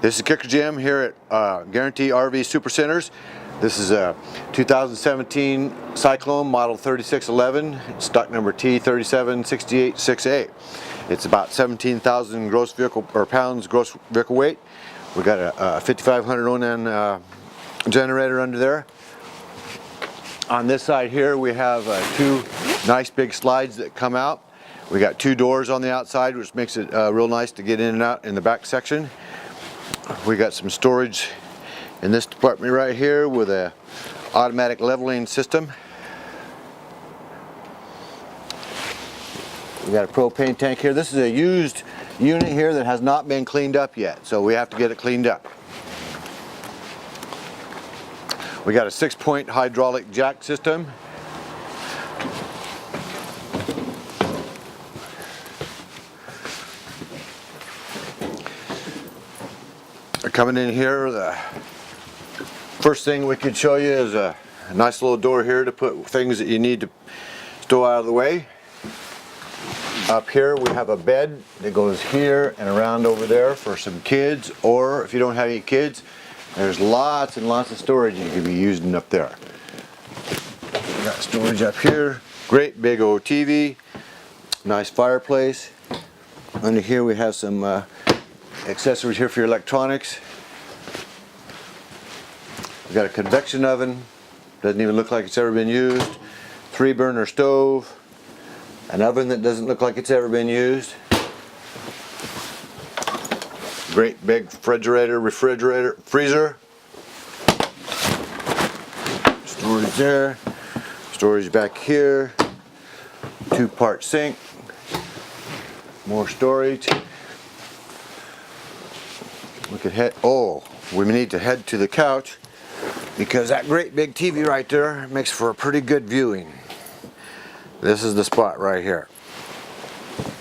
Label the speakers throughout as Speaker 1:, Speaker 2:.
Speaker 1: This is Kicker Jim here at Guaranty RV Super Centers. This is a 2017 Cyclone model 3611, stock number T37686A. It's about 17,000 gross vehicle or pounds gross vehicle weight. We got a 5500 Onan generator under there. On this side here we have two nice big slides that come out. We got two doors on the outside, which makes it real nice to get in and out in the back section. We got some storage in this department right here with a automatic leveling system. We got a propane tank here. This is a used unit here that has not been cleaned up yet, so we have to get it cleaned up. We got a 6-point hydraulic jack system. Coming in here, the first thing we could show you is a nice little door here to put things that you need to stow out of the way. Up here we have a bed that goes here and around over there for some kids, or if you don't have any kids, there's lots and lots of storage you can be using up there. We got storage up here, great big old TV, nice fireplace. Under here we have some accessories here for your electronics. We've got a convection oven, doesn't even look like it's ever been used. 3-burner stove, an oven that doesn't look like it's ever been used. Great big refrigerator, freezer. Storage there, storage back here, 2-part sink, more storage. We could we need to head to the couch because that great big TV right there makes for a pretty good viewing. This is the spot right here.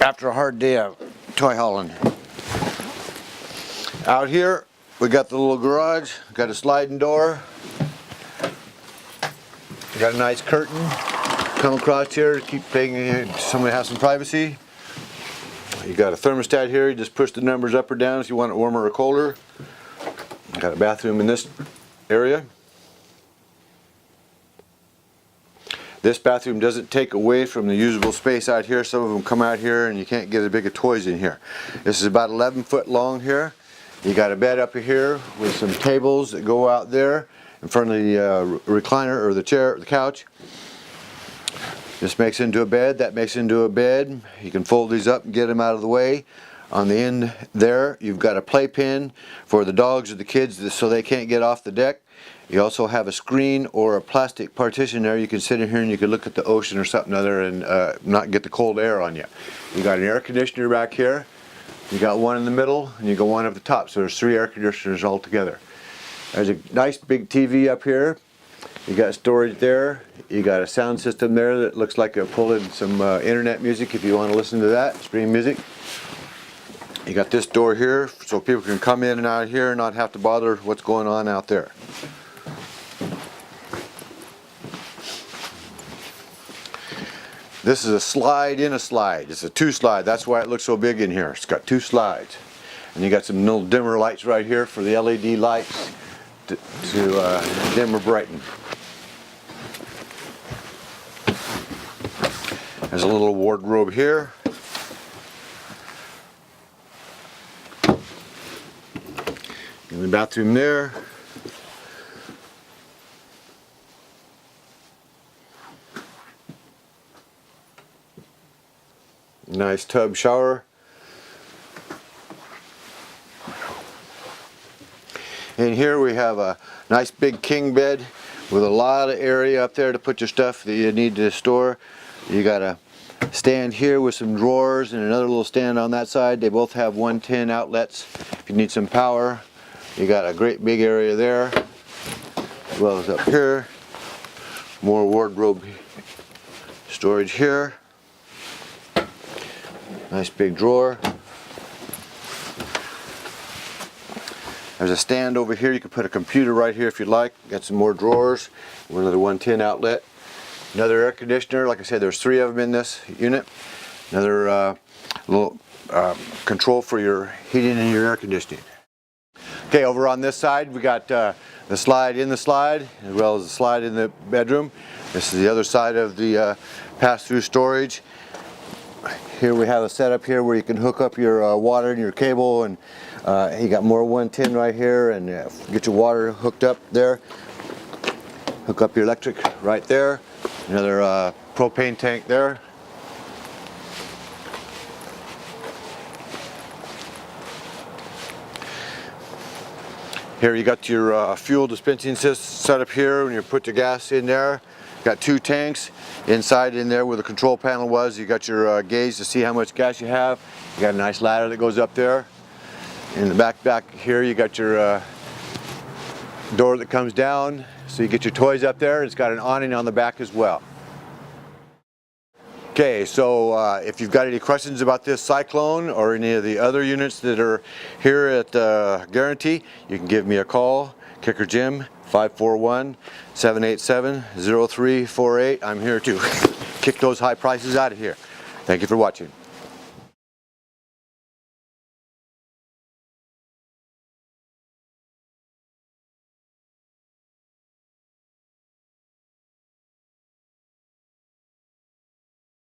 Speaker 1: After a hard day of toy hauling. Out here we got the little garage, got a sliding door. We got a nice curtain. Come across here to keep somebody have some privacy. You got a thermostat here, you just push the numbers up or down if you want it warmer or colder. Got a bathroom in this area. This bathroom doesn't take away from the usable space out here. Some of them come out here and you can't get as big of toys in here. This is about 11 foot long here. You got a bed up here with some tables that go out there in front of the recliner or the chair, the couch. This makes into a bed, that makes into a bed. You can fold these up and get them out of the way. On the end there, you've got a playpen for the dogs or the kids so they can't get off the deck. You also have a screen or a plastic partition there. You can sit in here and you can look at the ocean or something other and not get the cold air on you. You got an air conditioner back here. You got one in the middle and you got one up the top. So there's 3 air conditioners all together. There's a nice big TV up here. You got storage there. You got a sound system there that looks like it'll pull in some internet music if you want to listen to that, stream music. You got this door here so people can come in and out of here and not have to bother what's going on out there. This is a slide in a slide. It's a 2-slide. That's why it looks so big in here. It's got 2 slides. And you got some little dimmer lights right here for the LED lights to dim or brighten. There's a little wardrobe here. In the bathroom there. Nice tub shower. In here we have a nice big king bed with a lot of area up there to put your stuff that you need to store. You got a stand here with some drawers and another little stand on that side. They both have 110 outlets if you need some power. You got a great big area there, as well as up here. More wardrobe storage here. Nice big drawer. There's a stand over here. You can put a computer right here if you'd like. Got some more drawers. Another 110 outlet. Another air conditioner. Like I said, there's 3 of them in this unit. Another little control for your heating and your air conditioning. Okay, over on this side we got the slide in the slide as well as the slide in the bedroom. This is the other side of the pass-through storage. Here we have a setup here where you can hook up your water and your cable, and you got more 110 right here, and get your water hooked up there. Hook up your electric right there. Another propane tank there. Here you got your fuel dispensing system set up here when you put your gas in there. Got 2 tanks. Inside in there where the control panel was, you got your gauge to see how much gas you have. You got a nice ladder that goes up there. In the back here you got your door that comes down, so you get your toys up there. It's got an awning on the back as well. Okay, so if you've got any questions about this Cyclone or any of the other units that are here at Guaranty, you can give me a call, Kicker Jim, 541-787-0348. I'm here to kick those high prices out of here. Thank you for watching.